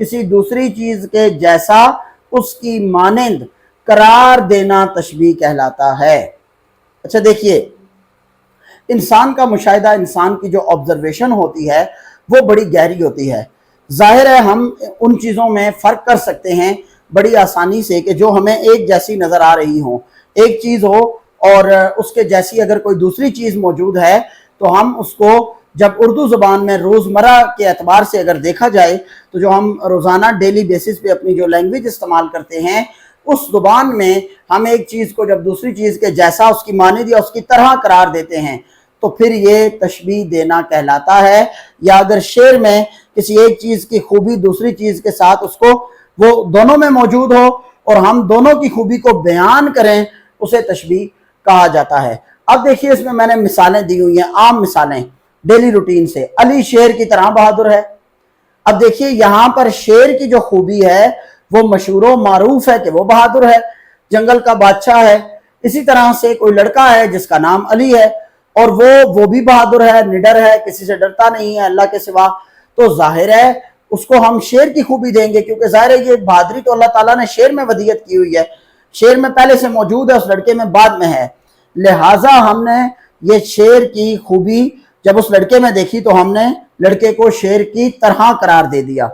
کسی دوسری چیز کے جیسا اس کی مانند قرار دینا تشبیہ کہلاتا ہے۔ اچھا دیکھیے، انسان کا مشاہدہ، انسان کی جو آبزرویشن ہوتی ہے وہ بڑی گہری ہوتی ہے۔ ظاہر ہے ہم ان چیزوں میں فرق کر سکتے ہیں بڑی آسانی سے کہ جو ہمیں ایک جیسی نظر آ رہی ہوں، ایک چیز ہو اور اس کے جیسی اگر کوئی دوسری چیز موجود ہے تو ہم اس کو جب اردو زبان میں روزمرہ کے اعتبار سے اگر دیکھا جائے تو جو ہم روزانہ ڈیلی بیسس پہ اپنی جو لینگویج استعمال کرتے ہیں اس زبان میں ہم ایک چیز کو جب دوسری چیز کے جیسا، اس کی مانند یا اس کی طرح قرار دیتے ہیں تو پھر یہ تشبیہ دینا کہلاتا ہے۔ یا اگر شعر میں کسی ایک چیز کی خوبی دوسری چیز کے ساتھ اس کو وہ دونوں میں موجود ہو اور ہم دونوں کی خوبی کو بیان کریں، اسے تشبیہ کہا جاتا ہے۔ اب دیکھیے اس میں نے مثالیں دی ہوئی ہیں، عام مثالیں ڈیلی روٹین سے۔ علی شیر کی طرح بہادر ہے۔ اب دیکھیے یہاں پر شیر کی جو خوبی ہے وہ مشہور و معروف ہے کہ وہ بہادر ہے، جنگل کا بادشاہ ہے۔ اسی طرح سے کوئی لڑکا ہے جس کا نام علی ہے اور وہ بھی بہادر ہے، نڈر ہے، کسی سے ڈرتا نہیں ہے اللہ کے سوا، تو ظاہر ہے اس کو ہم شیر کی خوبی دیں گے، کیونکہ ظاہر ہے یہ بہادری تو اللہ تعالیٰ نے شیر میں ودیت کی ہوئی ہے، شیر میں پہلے سے موجود ہے، اس لڑکے میں بعد میں ہے، لہٰذا ہم نے یہ شیر کی خوبی جب اس لڑکے میں دیکھی تو ہم نے لڑکے کو شیر کی طرح قرار دے دیا۔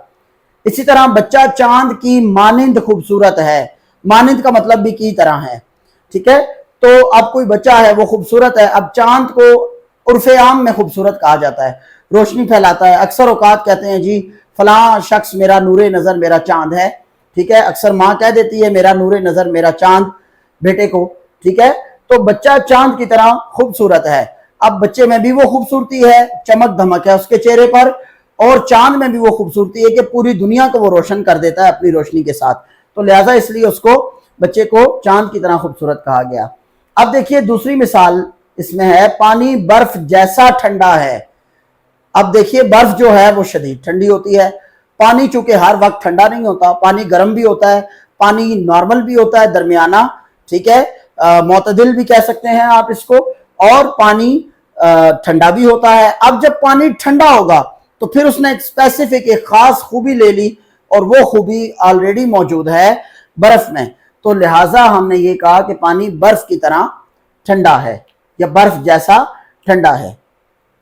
اسی طرح بچہ چاند کی مانند خوبصورت ہے، مانند کا مطلب بھی کی طرح ہے، ٹھیک ہے؟ تو اب کوئی بچہ ہے وہ خوبصورت ہے، اب چاند کو عرف عام میں خوبصورت کہا جاتا ہے، روشنی پھیلاتا ہے، اکثر اوقات کہتے ہیں جی فلاں شخص میرا نور نظر میرا چاند ہے، ٹھیک ہے؟ اکثر ماں کہہ دیتی ہے میرا نور نظر میرا چاند بیٹے کو، ٹھیک ہے؟ تو بچہ چاند کی طرح خوبصورت ہے۔ اب بچے میں بھی وہ خوبصورتی ہے، چمک دھمک ہے اس کے چہرے پر، اور چاند میں بھی وہ خوبصورتی ہے کہ پوری دنیا کو وہ روشن کر دیتا ہے اپنی روشنی کے ساتھ، تو لہٰذا اس لیے اس کو بچے کو چاند کی طرح خوبصورت کہا گیا۔ اب دیکھیے دوسری مثال اس میں ہے، پانی برف جیسا ٹھنڈا ہے۔ اب دیکھیے برف جو ہے وہ شدید ٹھنڈی ہوتی ہے، پانی چونکہ ہر وقت ٹھنڈا نہیں ہوتا، پانی گرم بھی ہوتا ہے، پانی نارمل بھی ہوتا ہے، درمیانہ، ٹھیک ہے، معتدل بھی کہہ سکتے ہیں آپ اس کو، اور پانی ٹھنڈا بھی ہوتا ہے۔ اب جب پانی ٹھنڈا ہوگا تو پھر اس نے ایک اسپیسیفک ایک خاص خوبی لے لی اور وہ خوبی آلریڈی موجود ہے برف میں، تو لہٰذا ہم نے یہ کہا کہ پانی برف کی طرح ٹھنڈا ہے یا برف جیسا ٹھنڈا ہے۔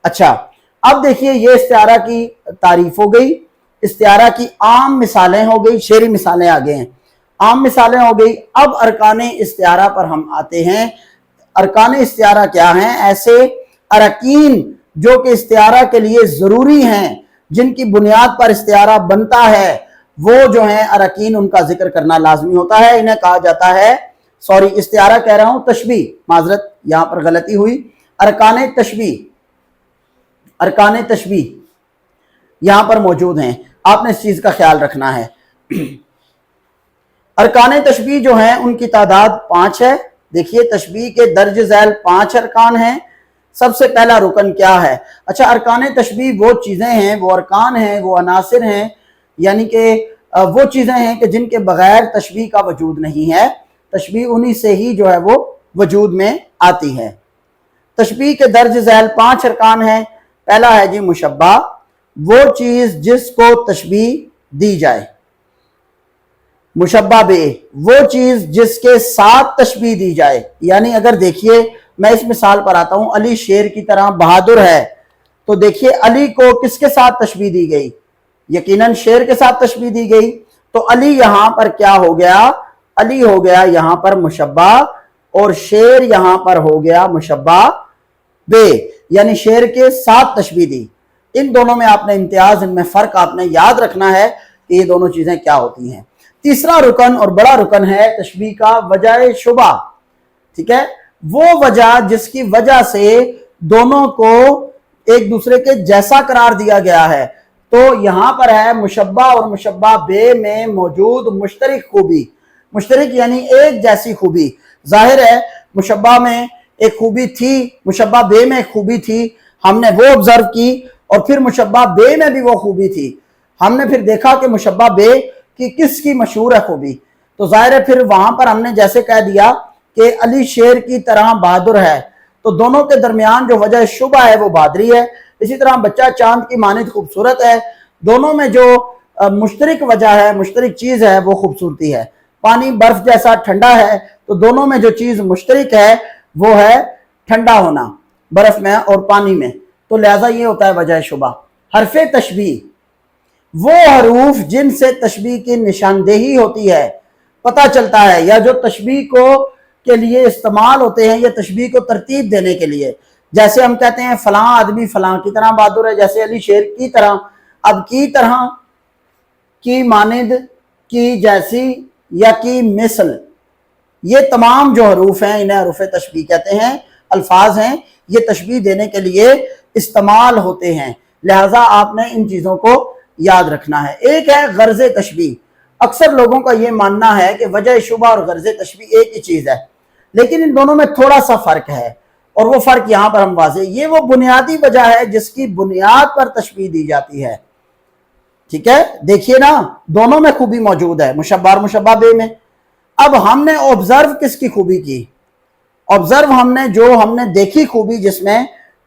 اچھا اب دیکھیے یہ استعارہ کی تعریف ہو گئی، استعارہ کی عام مثالیں ہو گئی، شعری مثالیں آگے ہیں، عام مثالیں ہو گئی۔ اب ارکان استعارہ پر ہم آتے ہیں۔ ارکان استعارہ کیا ہیں؟ ایسے ارکین جو کہ استعارہ کے لیے ضروری ہیں، جن کی بنیاد پر استعارہ بنتا ہے، وہ جو ہیں ارکین، ان کا ذکر کرنا لازمی ہوتا ہے، انہیں کہا جاتا ہے، استعارہ کہہ رہا ہوں، تشبیہ، معذرت یہاں پر غلطی ہوئی، ارکان تشبیہ، ارکان تشبیہ یہاں پر موجود ہیں، آپ نے اس چیز کا خیال رکھنا ہے۔ ارکان تشبیہ جو ہیں ان کی تعداد 5 ہے۔ دیکھیے تشبیہ کے درج ذیل 5 ارکان ہیں۔ سب سے پہلا رکن کیا ہے؟ اچھا ارکان تشبیہ وہ چیزیں ہیں، وہ ارکان ہیں، وہ عناصر ہیں، یعنی کہ وہ چیزیں ہیں کہ جن کے بغیر تشبیہ کا وجود نہیں ہے، تشبیہ انہی سے ہی جو ہے وہ وجود میں آتی ہے۔ تشبیہ کے درج ذیل 5 ارکان ہیں۔ پہلا ہے جی مشبہ، وہ چیز جس کو تشبیہ دی جائے۔ مشبہ بے، وہ چیز جس کے ساتھ تشبیہ دی جائے، یعنی اگر دیکھیے میں اس مثال پر آتا ہوں، علی شیر کی طرح بہادر ہے، تو دیکھیے علی کو کس کے ساتھ تشبیہ دی گئی؟ یقیناً شیر کے ساتھ تشبیہ دی گئی، تو علی یہاں پر کیا ہو گیا؟ علی ہو گیا یہاں پر مشبہ، اور شیر یہاں پر ہو گیا مشبہ بے، یعنی شیر کے ساتھ تشبیہ دی۔ ان دونوں میں آپ نے امتیاز، ان میں فرق آپ نے یاد رکھنا ہے کہ یہ دونوں چیزیں کیا ہوتی ہیں۔ تیسرا رکن اور بڑا رکن ہے تشبیہ کا وجہ شبہ، ٹھیک ہے؟ وہ وجہ جس کی وجہ سے دونوں کو ایک دوسرے کے جیسا قرار دیا گیا ہے، تو یہاں پر ہے مشبہ اور مشبہ بے میں موجود مشترک خوبی، مشترک یعنی ایک جیسی خوبی۔ ظاہر ہے مشبہ میں ایک خوبی تھی، مشبہ بے میں ایک خوبی تھی، ہم نے وہ آبزرو کی، اور پھر مشبہ بے میں بھی وہ خوبی تھی، ہم نے پھر دیکھا کہ مشبہ بے کی کس کی مشہور ہے خوبی، تو ظاہر ہے پھر وہاں پر ہم نے جیسے کہہ دیا کہ علی شیر کی طرح بہادر ہے، تو دونوں کے درمیان جو وجہ شبہ ہے وہ بہادری ہے۔ اسی طرح بچہ چاند کی مانند خوبصورت ہے، دونوں میں جو مشترک وجہ ہے، مشترک چیز ہے وہ خوبصورتی ہے۔ پانی برف جیسا ٹھنڈا ہے تو دونوں میں جو چیز مشترک ہے وہ ہے ٹھنڈا ہونا، برف میں اور پانی میں، تو لہٰذا یہ ہوتا ہے وجہ شبہ۔ حرف تشبیہ وہ حروف جن سے تشبیہ کی نشاندہی ہوتی ہے، پتہ چلتا ہے، یا جو تشبیہ کے لیے استعمال ہوتے ہیں، یہ تشبیہ کو ترتیب دینے کے لیے، جیسے ہم کہتے ہیں فلاں آدمی فلاں کی طرح بہادر ہے، جیسے علی شیر کی طرح، اب کی طرح، کی مانند، کی جیسی یا کی مثل، یہ تمام جو حروف ہیں انہیں حروف تشبیہ کہتے ہیں، الفاظ ہیں، یہ تشبیہ دینے کے لیے استعمال ہوتے ہیں، لہٰذا آپ نے ان چیزوں کو یاد رکھنا ہے۔ ایک ہے غرض تشبیہ۔ اکثر لوگوں کا یہ ماننا ہے کہ وجہ شبہ اور غرض تشبیہ ایک ہی چیز ہے، لیکن ان دونوں میں تھوڑا سا فرق ہے، اور وہ فرق یہاں پر ہم واضح، یہ وہ بنیادی وجہ ہے جس کی بنیاد پر تشبیہ دی جاتی ہے، ٹھیک ہے؟ دیکھیے نا، دونوں میں خوبی موجود ہے، مشبہ اور مشبہ بے میں۔ اب ہم نے آبزرو کس کی خوبی کی؟ آبزرو ہم نے دیکھی خوبی، جس میں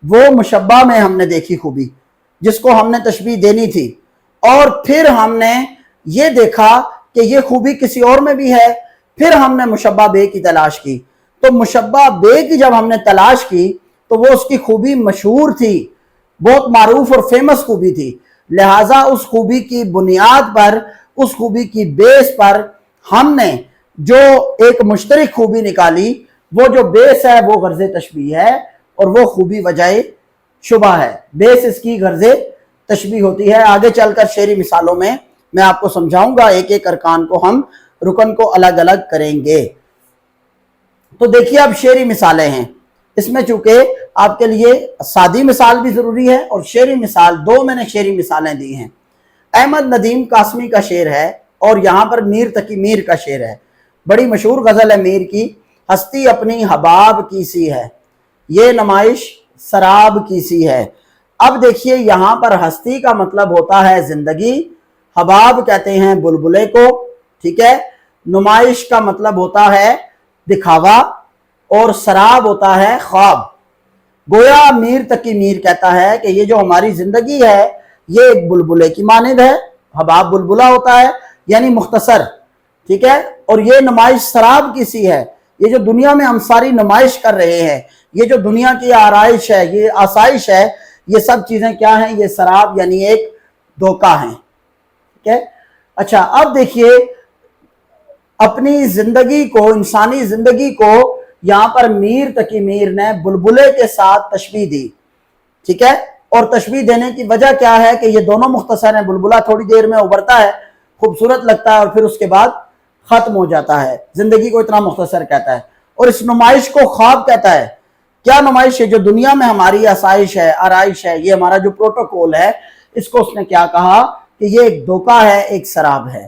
وہ مشبہ میں ہم نے دیکھی خوبی جس کو ہم نے تشبیہ دینی تھی، اور پھر ہم نے یہ دیکھا کہ یہ خوبی کسی اور میں بھی ہے، پھر ہم نے مشبہ بے کی تلاش کی، تو مشبہ بے کی جب ہم نے تلاش کی تو وہ اس کی خوبی مشہور تھی، بہت معروف اور فیمس خوبی تھی، لہٰذا اس خوبی کی بنیاد پر، اس خوبی کی بیس پر ہم نے جو ایک مشترک خوبی نکالی، وہ جو بیس ہے وہ غرض تشبیہ ہے، اور وہ خوبی وجہ شبہ ہے، بیس اس کی غرض تشبیہ ہوتی ہے۔ آگے چل کر شعری مثالوں میں میں آپ کو سمجھاؤں گا، ایک ایک ارکان کو ہم رکن کو الگ الگ کریں گے۔ تو دیکھیے اب شعری مثالیں ہیں، اس میں چونکہ آپ کے لیے سادی مثال بھی ضروری ہے اور شعری مثال، دو میں نے شعری مثالیں دی ہیں۔ احمد ندیم قاسمی کا شعر ہے، اور یہاں پر میر تقی میر کا شعر ہے، بڑی مشہور غزل ہے میر کی، ہستی اپنی حباب کی سی ہے، یہ نمائش سراب کی سی ہے۔ اب دیکھیے یہاں پر ہستی کا مطلب ہوتا ہے زندگی، حباب کہتے ہیں بلبلے کو، ٹھیک ہے؟ نمائش کا مطلب ہوتا ہے دکھاوا، اور سراب ہوتا ہے خواب۔ گویا میر تقی میر کہتا ہے کہ یہ جو ہماری زندگی ہے یہ ایک بلبلے کی مانند ہے، حباب بلبلہ ہوتا ہے یعنی مختصر، ٹھیک ہے؟ اور یہ نمائش سراب کی سی ہے، یہ جو دنیا میں ہم ساری نمائش کر رہے ہیں، یہ جو دنیا کی آرائش ہے، یہ آسائش ہے، یہ سب چیزیں کیا ہیں؟ یہ سراب یعنی ایک دھوکہ ہیں، ٹھیک ہے؟ اچھا اب دیکھیے اپنی زندگی کو، انسانی زندگی کو یہاں پر میر تقی میر نے بلبلے کے ساتھ تشبیہ دی، ٹھیک ہے؟ اور تشبیہ دینے کی وجہ کیا ہے کہ یہ دونوں مختصر ہیں، بلبلہ تھوڑی دیر میں ابھرتا ہے، خوبصورت لگتا ہے، اور پھر اس کے بعد ختم ہو جاتا ہے، زندگی کو اتنا مختصر کہتا ہے، اور اس نمائش کو خواب کہتا ہے۔ کیا نمائش ہے؟ جو دنیا میں ہماری آسائش ہے، آرائش ہے، یہ ہمارا جو پروٹوکول ہے، اس کو اس نے کیا کہا کہ یہ ایک دھوکہ ہے، ایک سراب ہے،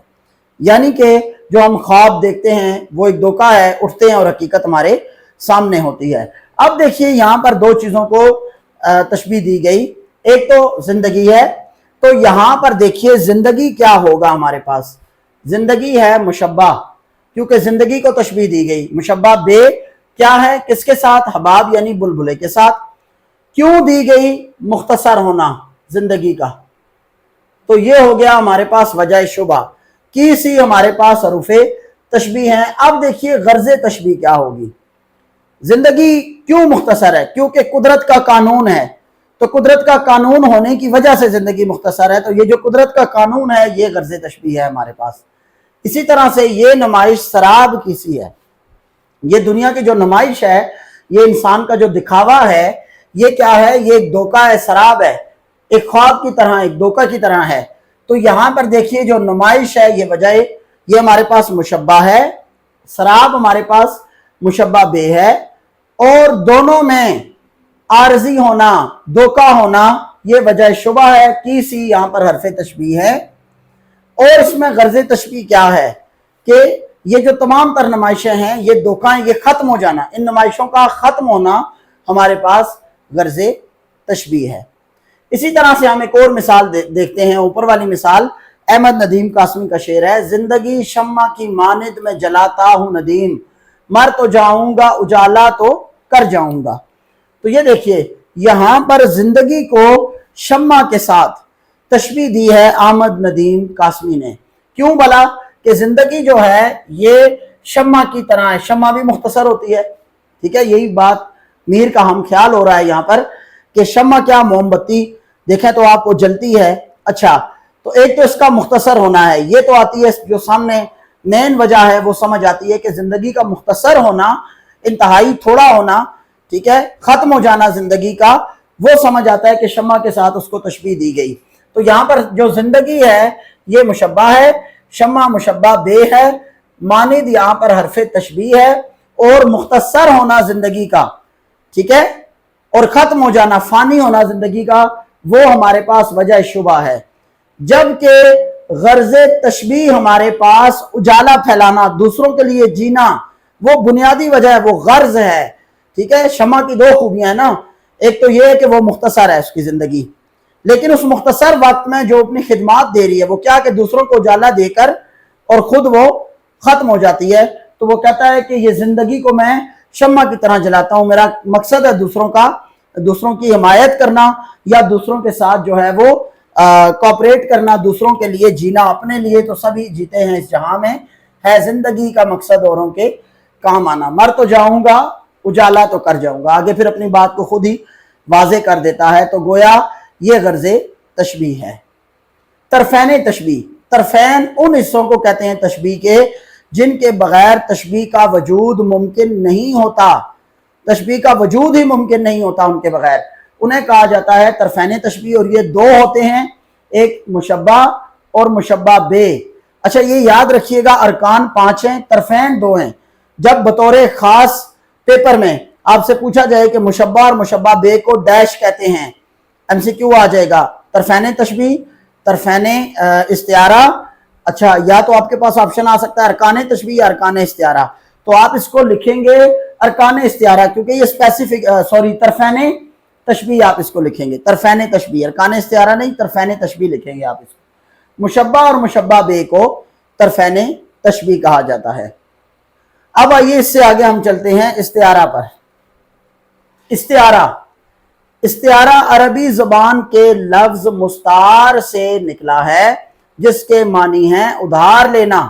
یعنی کہ جو ہم خواب دیکھتے ہیں وہ ایک دھوکہ ہے، اٹھتے ہیں اور حقیقت ہمارے سامنے ہوتی ہے۔ اب دیکھیے یہاں پر دو چیزوں کو تشبیہ دی گئی، ایک تو زندگی ہے، تو یہاں پر دیکھیے زندگی کیا ہوگا ہمارے پاس؟ زندگی ہے مشبہ، کیونکہ زندگی کو تشبیہ دی گئی۔ مشبہ بے کیا ہے؟ کس کے ساتھ؟ حباب یعنی بلبلے کے ساتھ۔ کیوں دی گئی؟ مختصر ہونا زندگی کا، تو یہ ہو گیا ہمارے پاس وجہ شبہ کی سی، ہمارے پاس حروف تشبیہ ہیں۔ اب دیکھیے غرض تشبیہ کیا ہوگی؟ زندگی کیوں مختصر ہے؟ کیونکہ قدرت کا قانون ہے، تو قدرت کا قانون ہونے کی وجہ سے زندگی مختصر ہے، تو یہ جو قدرت کا قانون ہے یہ غرض تشبیہ ہے ہمارے پاس۔ اسی طرح سے یہ نمائش سراب کی سی ہے، یہ دنیا کی جو نمائش ہے، یہ انسان کا جو دکھاوا ہے، یہ کیا ہے؟ یہ ایک دھوکہ ہے، سراب ہے، ایک خواب کی طرح، ایک دھوکہ کی طرح ہے۔ تو یہاں پر دیکھیے جو نمائش ہے یہ وجہ، یہ ہمارے پاس مشبہ ہے، سراب ہمارے پاس مشبہ بے ہے، اور دونوں میں عارضی ہونا، دھوکہ ہونا، یہ وجہ شبہ ہے کی سی، یہاں پر حرف تشبیہ ہے۔ اور اس میں غرض تشبیہ کیا ہے کہ یہ جو تمام تر نمائشیں ہیں یہ دھوکہ ہیں، یہ ختم ہو جانا، ان نمائشوں کا ختم ہونا ہمارے پاس غرض تشبیہ ہے۔ اسی طرح سے ہم ایک اور مثال دیکھتے ہیں، اوپر والی مثال احمد ندیم قاسمی کا شعر ہے، زندگی شمع کی مانند میں جلاتا ہوں ندیم، مر تو جاؤں گا اجالا تو کر جاؤں گا۔ تو یہ دیکھیے یہاں پر زندگی کو شمع کے ساتھ تشبیہ دی ہے احمد ندیم قاسمی نے. کیوں بلا؟ کہ زندگی جو ہے یہ شمع کی طرح ہے. شمع بھی مختصر ہوتی ہے, ٹھیک ہے, یہی بات میر کا ہم خیال ہو رہا ہے یہاں پر کہ شمع کیا موم بتی دیکھیں تو آپ کو جلتی ہے. اچھا, تو ایک تو اس کا مختصر ہونا ہے, یہ تو آتی ہے جو سامنے مین وجہ ہے وہ سمجھ آتی ہے کہ زندگی کا مختصر ہونا, انتہائی تھوڑا ہونا, ٹھیک ہے, ختم ہو جانا زندگی کا, وہ سمجھ آتا ہے کہ شمع کے ساتھ اس کو تشبیہ دی گئی. تو یہاں پر جو زندگی ہے یہ مشبہ ہے, شمع مشبہ بے ہے, مانند یہاں پر حرف تشبیہ ہے, اور مختصر ہونا زندگی کا, ٹھیک ہے, اور ختم ہو جانا فانی ہونا زندگی کا, وہ ہمارے پاس وجہ شبہ ہے. جبکہ غرض تشبیہ ہمارے پاس اجالا پھیلانا, دوسروں کے لیے جینا, وہ بنیادی وجہ ہے, وہ غرض ہے. ٹھیک ہے, شمع کی دو خوبیاں ہیں نا, ایک تو یہ ہے کہ وہ مختصر ہے اس کی زندگی, لیکن اس مختصر وقت میں جو اپنی خدمات دے رہی ہے وہ کیا کہ دوسروں کو اجالا دے کر اور خود وہ ختم ہو جاتی ہے. تو وہ کہتا ہے کہ یہ زندگی کو میں شمع کی طرح جلاتا ہوں, میرا مقصد ہے دوسروں کی حمایت کرنا, یا دوسروں کے ساتھ جو ہے وہ کوپریٹ کرنا, دوسروں کے لیے جینا. اپنے لیے تو سبھی جیتے ہیں اس جہاں میں, ہے زندگی کا مقصد اوروں کے کام آنا. مر تو جاؤں گا, اجالا تو کر جاؤں گا. آگے پھر اپنی بات کو خود ہی واضح کر دیتا ہے. تو گویا یہ غرض تشبیہ ہے. طرفین تشبیہ, طرفین ان حصوں کو کہتے ہیں تشبیہ کے جن کے بغیر تشبیہ کا وجود ممکن نہیں ہوتا. تشبیہ کا وجود ہی ممکن نہیں ہوتا ان کے بغیر, انہیں کہا جاتا ہے طرفین تشبیہ. اور یہ دو ہوتے ہیں, ایک مشبہ اور مشبہ بے. اچھا یہ یاد رکھیے گا, ارکان 5 ہیں, طرفین 2 ہیں. جب بطور خاص پیپر میں آپ سے پوچھا جائے کہ مشبہ اور مشبہ بے کو ڈیش کہتے ہیں, ایم سی کیو آ جائے گا, طرفین تشبیہ, طرفین استعارہ. اچھا, یا تو آپ کے پاس آپشن آ سکتا ہے ارکان تشبیہ یا ارکان استعارہ. تو آپ اس کو لکھیں گے ارکان استعارہ, کیونکہ یہ اسپیسیفک طرفین تشبیہ آپ اس کو لکھیں گے, طرفین تشبیہ, ارکان استعارہ نہیں, طرفین تشبیہ لکھیں گے آپ اس کو. مشبہ اور مشبہ بے کو طرفین تشبیہ کہا جاتا ہے. اب آئیے اس سے آگے ہم چلتے ہیں استعارہ پر. استعارہ عربی زبان کے لفظ مستعار سے نکلا ہے جس کے معنی ہیں ادھار لینا.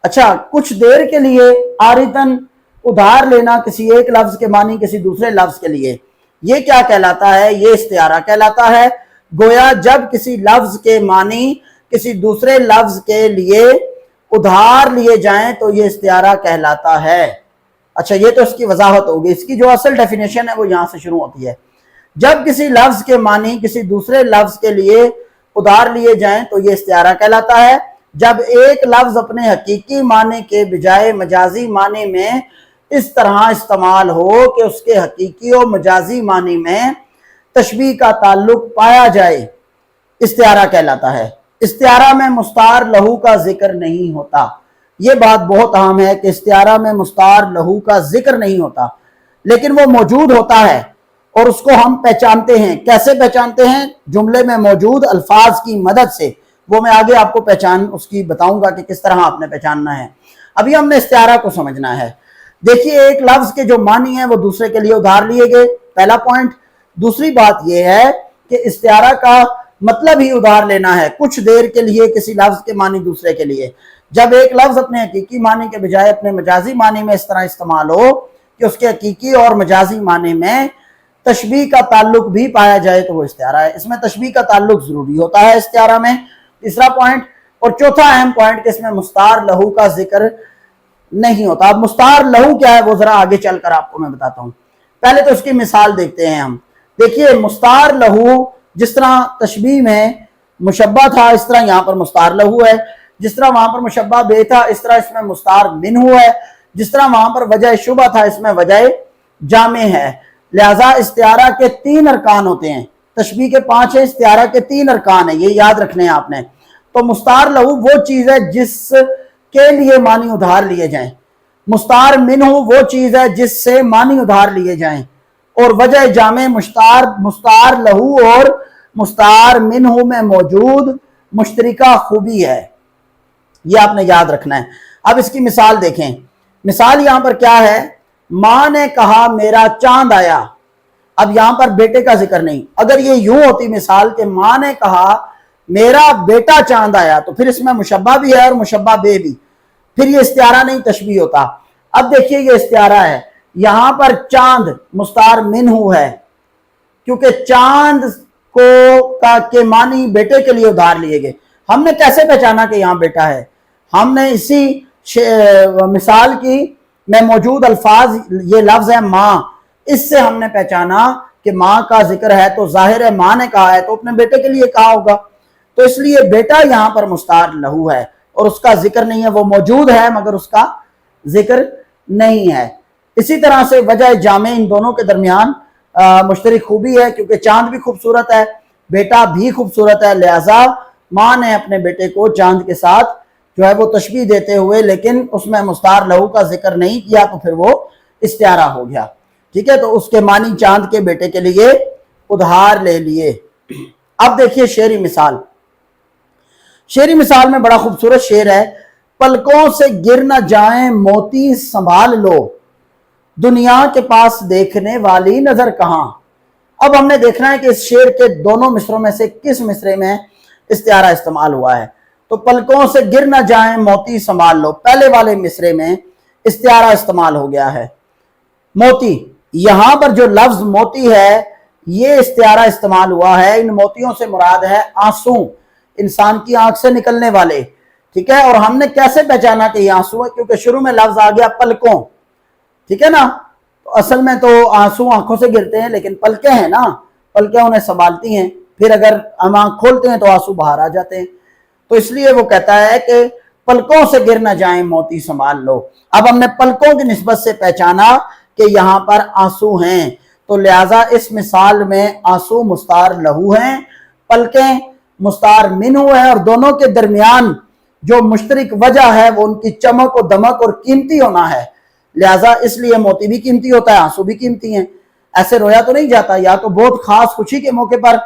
اچھا, کچھ دیر کے لیے عارضاً ادھار لینا کسی ایک لفظ کے معنی کسی دوسرے لفظ کے لیے, یہ کیا کہلاتا ہے؟ یہ استعارہ کہلاتا ہے. گویا جب کسی لفظ کے معنی کسی دوسرے لفظ کے لیے ادھار لیے جائیں تو یہ استعارہ کہلاتا ہے. اچھا, یہ تو اس کی وضاحت ہوگی. اس کی جو اصل ڈیفینیشن ہے وہ یہاں سے شروع ہوتی ہے. جب کسی لفظ کے معنی کسی دوسرے لفظ کے لیے ادھار لیے جائیں تو یہ استعارہ کہلاتا ہے. جب ایک لفظ اپنے حقیقی معنی کے بجائے مجازی معنی میں اس طرح استعمال ہو کہ اس کے حقیقی و مجازی معنی میں تشبیہ کا تعلق پایا جائے, استعارہ کہلاتا ہے. استعارہ میں مستعار لہو کا ذکر نہیں ہوتا. یہ بات بہت اہم ہے کہ استعارہ میں مستعار لہو کا ذکر نہیں ہوتا, لیکن وہ موجود ہوتا ہے اور اس کو ہم پہچانتے ہیں. کیسے پہچانتے ہیں؟ جملے میں موجود الفاظ کی مدد سے. وہ میں آگے آپ کو پہچان اس کی بتاؤں گا کہ کس طرح آپ نے پہچاننا ہے. ابھی ہم نے استعارہ کو سمجھنا ہے. دیکھیے, ایک لفظ کے جو معنی ہیں وہ دوسرے کے لیے ادھار لیے گئے, پہلا پوائنٹ. دوسری بات یہ ہے کہ استعارہ کا مطلب ہی ادھار لینا ہے, کچھ دیر کے لیے کسی لفظ کے معنی دوسرے کے لیے. جب ایک لفظ اپنے حقیقی معنی کے بجائے اپنے مجازی معنی میں اس طرح استعمال ہو کہ اس کے حقیقی اور مجازی معنی میں تشبیہ کا تعلق بھی پایا جائے تو وہ استعارہ ہے. اس میں تشبیہ کا تعلق ضروری ہوتا ہے استعارہ میں, تیسرا پوائنٹ. اور چوتھا اہم پوائنٹ کہ اس میں مستعار لہو کا ذکر نہیں ہوتا. اب مستعار لہو کیا ہے وہ ذرا آگے چل کر آپ کو میں بتاتا ہوں. پہلے تو اس کی مثال دیکھتے ہیں ہم. دیکھیے, مستعار لہو جس طرح تشبیہ میں مشبہ تھا اس طرح یہاں پر مستعار لہو ہے, جس طرح وہاں پر مشبہ بے تھا اس طرح اس میں مستعار منہ ہے, جس طرح وہاں پر وجہ شبہ تھا اس میں وجہ جامع ہے. لہذا استعارہ کے 3 ارکان ہوتے ہیں, تشبیہ کے 5 ہیں, استعارہ کے 3 ارکان ہیں, یہ یاد رکھنے ہیں آپ نے. تو مستعار لہو وہ چیز ہے جس کے لیے معنی ادھار لیے جائیں, مستعار منہ وہ چیز ہے جس سے معنی ادھار لیے جائیں, اور وجہ جامع مستعار لہو اور مستعار منہ میں موجود مشترکہ خوبی ہے. یہ آپ نے یاد رکھنا ہے. اب اس کی مثال دیکھیں. مثال یہاں پر کیا ہے؟ ماں نے کہا میرا چاند آیا. اب یہاں پر بیٹے کا ذکر نہیں. اگر یہ یوں ہوتی مثال کہ ماں نے کہا میرا بیٹا چاند آیا، تو پھر اس میں مشبہ بھی ہے اور مشبہ بے بھی، پھر یہ استعارہ نہیں تشبیہ ہوتا۔ اب دیکھیے یہ استعارہ ہے، یہاں پر چاند مستعار منہ ہے، کیونکہ چاند کے معنی بیٹے کے لیے ادھار لیے گئے۔ ہم نے کیسے پہچانا کہ یہاں بیٹا ہے؟ ہم نے اسی مثال کی میں موجود الفاظ، یہ لفظ ہے ماں، اس سے ہم نے پہچانا کہ ماں کا ذکر ہے تو ظاہر ہے ماں نے کہا ہے تو اپنے بیٹے کے لیے کہا ہوگا، تو اس لیے بیٹا یہاں پر مستعار لہو ہے اور اس کا ذکر نہیں ہے، وہ موجود ہے مگر اس کا ذکر نہیں ہے۔ اسی طرح سے وجہ جامع ان دونوں کے درمیان مشترک خوبی ہے، کیونکہ چاند بھی خوبصورت ہے، بیٹا بھی خوبصورت ہے، لہذا ماں نے اپنے بیٹے کو چاند کے ساتھ جو ہے وہ تشبیہ دیتے ہوئے لیکن اس میں مستعار لہو کا ذکر نہیں کیا تو پھر وہ استعارہ ہو گیا، ٹھیک ہے؟ تو اس کے معنی چاند کے بیٹے کے لیے ادھار لے لیے۔ اب دیکھیے شعری مثال، شعری مثال میں بڑا خوبصورت شعر ہے، پلکوں سے گر نہ جائیں موتی سنبھال لو، دنیا کے پاس دیکھنے والی نظر کہاں۔ اب ہم نے دیکھنا ہے کہ اس شعر کے دونوں مصروں میں سے کس مصرے میں استعارہ استعمال ہوا ہے۔ تو پلکوں سے گر نہ جائیں موتی سنبھال لو، پہلے والے مصرے میں استعارہ استعمال ہو گیا ہے موتی۔ یہاں پر جو لفظ موتی ہے یہ استعارہ استعمال ہوا ہے، ان موتیوں سے مراد ہے آنسو، انسان کی آنکھ سے نکلنے والے، ٹھیک ہے؟ اور ہم نے کیسے پہچانا کہ یہ آنسو ہے؟ کیونکہ شروع میں لفظ آ گیا پلکوں، ٹھیک ہے نا؟ تو اصل میں تو آنسو آنکھوں سے گرتے ہیں لیکن پلکیں ہیں نا، پلکیں انہیں سنبھالتی ہیں، پھر اگر ہم آنکھ کھولتے ہیں تو آنسو باہر آ جاتے ہیں، تو اس لیے وہ کہتا ہے کہ پلکوں سے گر نہ جائیں موتی سنبھال لو۔ اب ہم نے پلکوں کی نسبت سے پہچانا کہ یہاں پر آنسو ہیں، تو لہٰذا اس مثال میں آنسو مستعار لہو ہیں، پلکیں مستعار منہ ہیں، اور دونوں کے درمیان جو مشترک وجہ ہے وہ ان کی چمک و دمک اور قیمتی ہونا ہے، لہٰذا اس لیے موتی بھی قیمتی ہوتا ہے، آنسو بھی قیمتی ہیں۔ ایسے رویا تو نہیں جاتا، یا تو بہت خاص خوشی کے موقع پر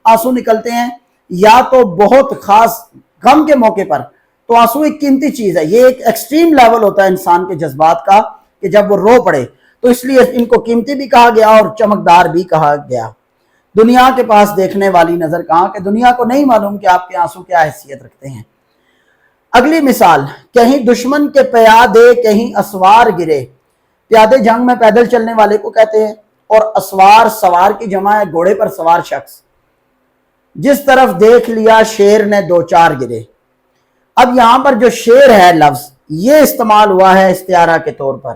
آنسو نکلتے ہیں یا تو بہت خاص غم کے موقع پر، تو آنسو ایک قیمتی چیز ہے، یہ ایک ایکسٹریم لیول ہوتا ہے انسان کے جذبات کا کہ جب وہ رو پڑے، تو اس لیے ان کو قیمتی بھی کہا گیا اور چمکدار بھی کہا گیا۔ دنیا کے پاس دیکھنے والی نظر کہاں، کہ دنیا کو نہیں معلوم کہ آپ کے آنسو کیا حیثیت رکھتے ہیں۔ اگلی مثال، کہیں دشمن کے پیادے کہیں اسوار گرے، پیادے جنگ میں پیدل چلنے والے کو کہتے ہیں، اور اسوار سوار کی جمع ہے، گھوڑے پر سوار شخص، جس طرف دیکھ لیا شیر نے دو چار گرے۔ اب یہاں پر جو شیر ہے لفظ یہ استعمال ہوا ہے استعارہ کے طور پر۔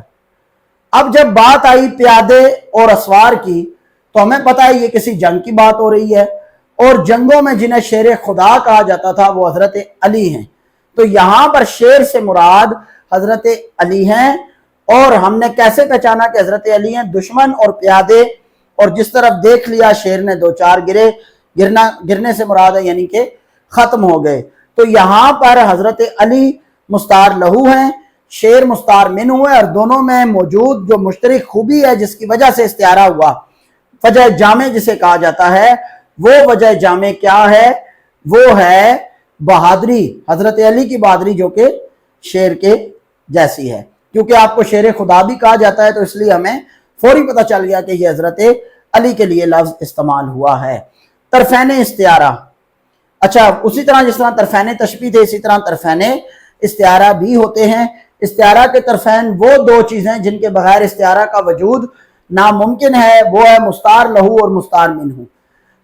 اب جب بات آئی پیادے اور اسوار کی تو ہمیں پتہ ہے یہ کسی جنگ کی بات ہو رہی ہے، اور جنگوں میں جنہیں شیر خدا کہا جاتا تھا وہ حضرت علی ہیں، تو یہاں پر شیر سے مراد حضرت علی ہیں، اور ہم نے کیسے پہچانا کہ حضرت علی ہیں؟ دشمن اور پیادے، اور جس طرف دیکھ لیا شیر نے دو چار گرے، گرنے سے مراد ہے یعنی کہ ختم ہو گئے، تو یہاں پر حضرت علی مستعار لہو ہیں، شیر مستعار منہ ہے، اور دونوں میں موجود جو مشترک خوبی ہے جس کی وجہ سے استعارہ ہوا، وجہ جامع جسے کہا جاتا ہے، وہ وجہ جامع کیا ہے؟ وہ ہے بہادری، حضرت علی کی بہادری جو کہ شیر کے جیسی ہے۔ کیونکہ آپ کو شیر خدا بھی کہا جاتا ہے تو اس لیے ہمیں فوری پتہ چل گیا کہ یہ حضرت علی کے لیے لفظ استعمال ہوا ہے۔ طرفین استعارہ، اچھا اسی طرح جس طرح طرفین تشبیہ تھے اسی طرح طرفین استعارہ بھی ہوتے ہیں۔ استعارہ کے طرفین وہ دو چیزیں جن کے بغیر استعارہ کا وجود ناممکن ہے، وہ ہے مستعار لہو اور مستعار منہ۔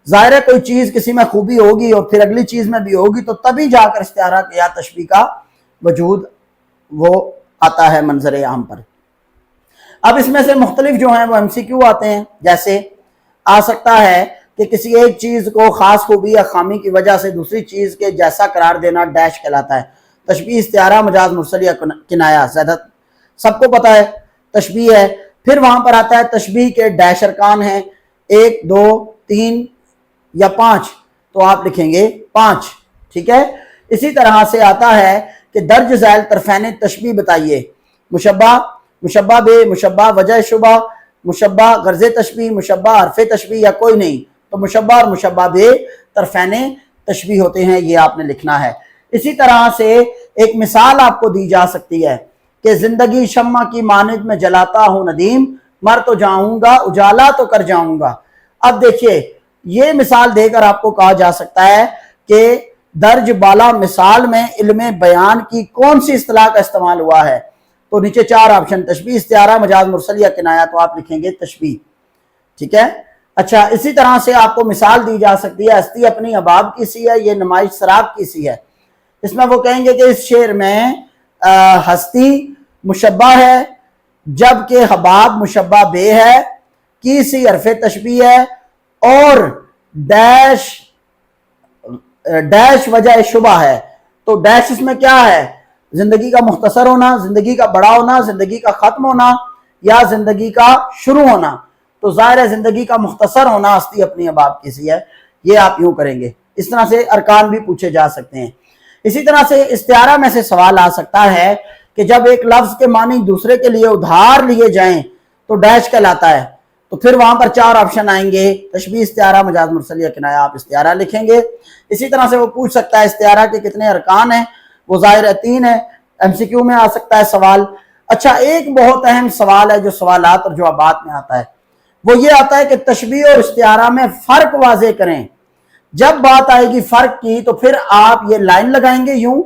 ظاہر ہے کوئی چیز کسی میں خوبی ہوگی اور پھر اگلی چیز میں بھی ہوگی تو تبھی جا کر استعارہ یا تشبیہ کا وجود وہ آتا ہے منظر عام پر۔ اب اس میں سے مختلف جو ہیں وہ ایم سی کیو آتے ہیں، جیسے آ سکتا ہے کہ کسی ایک چیز کو خاص خوبی یا خامی کی وجہ سے دوسری چیز کے جیسا قرار دینا ڈیش کہلاتا ہے۔ تشبیہ استعارہ مجاز مرسل یا کنایہ زیادہ سب کو پتہ ہے تشبیہ ہے۔ پھر وہاں پر آتا ہے تشبیہ کے ڈیش ارکان ہیں، 1 2 3 یا 5، تو آپ لکھیں گے 5، ٹھیک ہے۔ اسی طرح سے آتا ہے کہ درج ذیل طرفین تشبیہ بتائیے، مشبہ، مشبہ بے، مشبہ وجہ شبہ، مشبہ غرض تشبیہ، مشبہ حرف تشبیہ یا کوئی نہیں، تو مشبہ اور مشبہ بے طرفین تشبیہ ہوتے ہیں، یہ آپ نے لکھنا ہے۔ اسی طرح سے ایک مثال آپ کو دی جا سکتی ہے کہ زندگی شمع کی مانند میں جلاتا ہوں ندیم، مر تو جاؤں گا اجالا تو کر جاؤں گا۔ اب دیکھیے یہ مثال دے کر آپ کو کہا جا سکتا ہے کہ درج بالا مثال میں علم بیان کی کون سی اصطلاح کا استعمال ہوا ہے؟ تو نیچے 4 آپشن، تشبیہ، استعارہ، مجاز مرسل یا کنایہ، تو آپ لکھیں گے تشبیہ، ٹھیک ہے۔ اچھا، اسی طرح سے آپ کو مثال دی جا سکتی ہے، ہستی اپنی احباب کی سی ہے، یہ نمائش سراب کی سی ہے۔ اس میں وہ کہیں گے کہ اس شعر میں ہستی مشبہ ہے جبکہ حباب مشبہ بے ہے، کی سی حرف تشبیہ ہے، اور ڈیش وجہ شبہ ہے۔ تو ڈیش اس میں کیا ہے؟ زندگی کا مختصر ہونا، زندگی کا بڑا ہونا، زندگی کا ختم ہونا، یا زندگی کا شروع ہونا۔ تو ظاہر ہے زندگی کا مختصر ہونا ہستی اپنی احباب کی سی ہے، یہ آپ یوں کریں گے۔ اس طرح سے ارکان بھی پوچھے جا سکتے ہیں۔ اسی طرح سے استعارہ میں سے سوال آ سکتا ہے کہ جب ایک لفظ کے معنی دوسرے کے لیے ادھار لیے جائیں تو ڈیش کہلاتا ہے، تو پھر وہاں پر 4 آپشن آئیں گے، تشبیہ، استعارہ، مجاز مرسل یا کنایہ، آپ استعارہ لکھیں گے۔ اسی طرح سے وہ پوچھ سکتا ہے استعارہ کے کتنے ارکان ہیں، وہ ظاہر ہے 3 ہے، MCQ میں آ سکتا ہے سوال۔ اچھا، ایک بہت اہم سوال ہے جو سوالات اور جوابات میں آتا ہے، وہ یہ آتا ہے کہ تشبیہ اور استعارہ میں فرق واضح کریں۔ جب بات آئے گی فرق کی تو پھر آپ یہ لائن لگائیں گے یوں،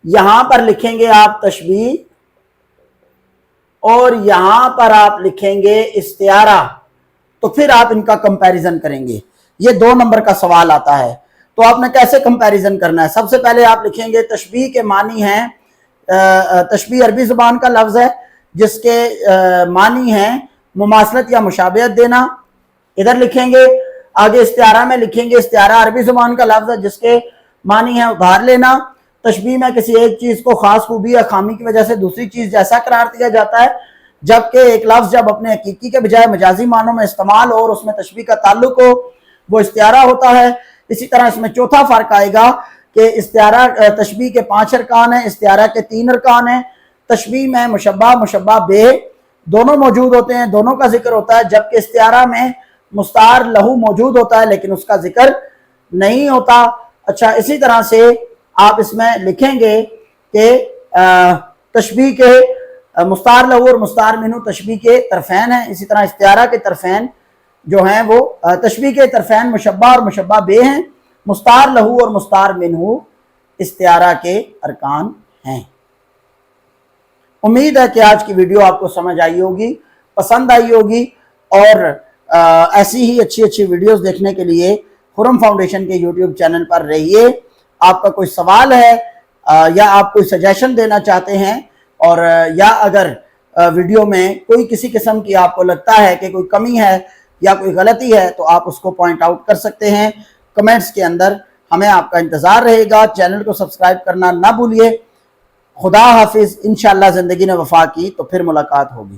یہاں پر لکھیں گے آپ تشبیہ اور یہاں پر آپ لکھیں گے استعارہ، تو پھر آپ ان کا کمپیریزن کریں گے۔ یہ 2 نمبر کا سوال آتا ہے، تو آپ نے کیسے کمپیریزن کرنا ہے؟ سب سے پہلے آپ لکھیں گے تشبیہ کے معنی ہیں، تشبیہ عربی زبان کا لفظ ہے جس کے معنی ہیں مماثلت یا مشابہت دینا، ادھر لکھیں گے۔ آگے استعارہ میں لکھیں گے استعارہ عربی زبان کا لفظ ہے جس کے معنی ہیں ادھار لینا۔ تشبیہ میں کسی ایک چیز کو خاص خوبی یا خامی کی وجہ سے دوسری چیز جیسا قرار دیا جاتا ہے، جبکہ ایک لفظ جب اپنے حقیقی کے بجائے مجازی معنوں میں استعمال اور اس میں تشبیہ کا تعلق ہو وہ استعارہ ہوتا ہے۔ اسی طرح اس میں چوتھا فرق آئے گا کہ استعارہ تشبیہ کے 5 ارکان ہیں، استعارہ کے 3 ارکان ہیں۔ تشبیہ میں مشبہ، مشبہ بے دونوں موجود ہوتے ہیں، دونوں کا ذکر ہوتا ہے، جبکہ استعارہ میں مستعار لہو موجود ہوتا ہے لیکن اس کا ذکر نہیں ہوتا۔ اچھا، اسی طرح سے آپ اس میں لکھیں گے کہ تشبیہ کے مستعار لہو اور مستعار منہ تشبیہ کے طرفین ہیں۔ اسی طرح استعارہ کے طرفین جو ہیں وہ تشبیہ کے طرفین مشبہ اور مشبہ بے ہیں، مستعار لہو اور مستعار منہ استعارہ کے ارکان ہیں۔ امید ہے کہ آج کی ویڈیو آپ کو سمجھ آئی ہوگی، پسند آئی ہوگی، اور ایسی ہی اچھی ویڈیوز دیکھنے کے لیے خرم فاؤنڈیشن کے یوٹیوب چینل پر رہیے۔ آپ کا کوئی سوال ہے یا آپ کوئی سجیشن دینا چاہتے ہیں، اور یا اگر ویڈیو میں کوئی کسی قسم کی آپ کو لگتا ہے کہ کوئی کمی ہے یا کوئی غلطی ہے تو آپ اس کو پوائنٹ آؤٹ کر سکتے ہیں کمنٹس کے اندر۔ ہمیں آپ کا انتظار رہے گا، چینل کو سبسکرائب کرنا نہ بھولیے۔ خدا حافظ، انشاءاللہ زندگی نے وفا کی تو پھر ملاقات ہوگی۔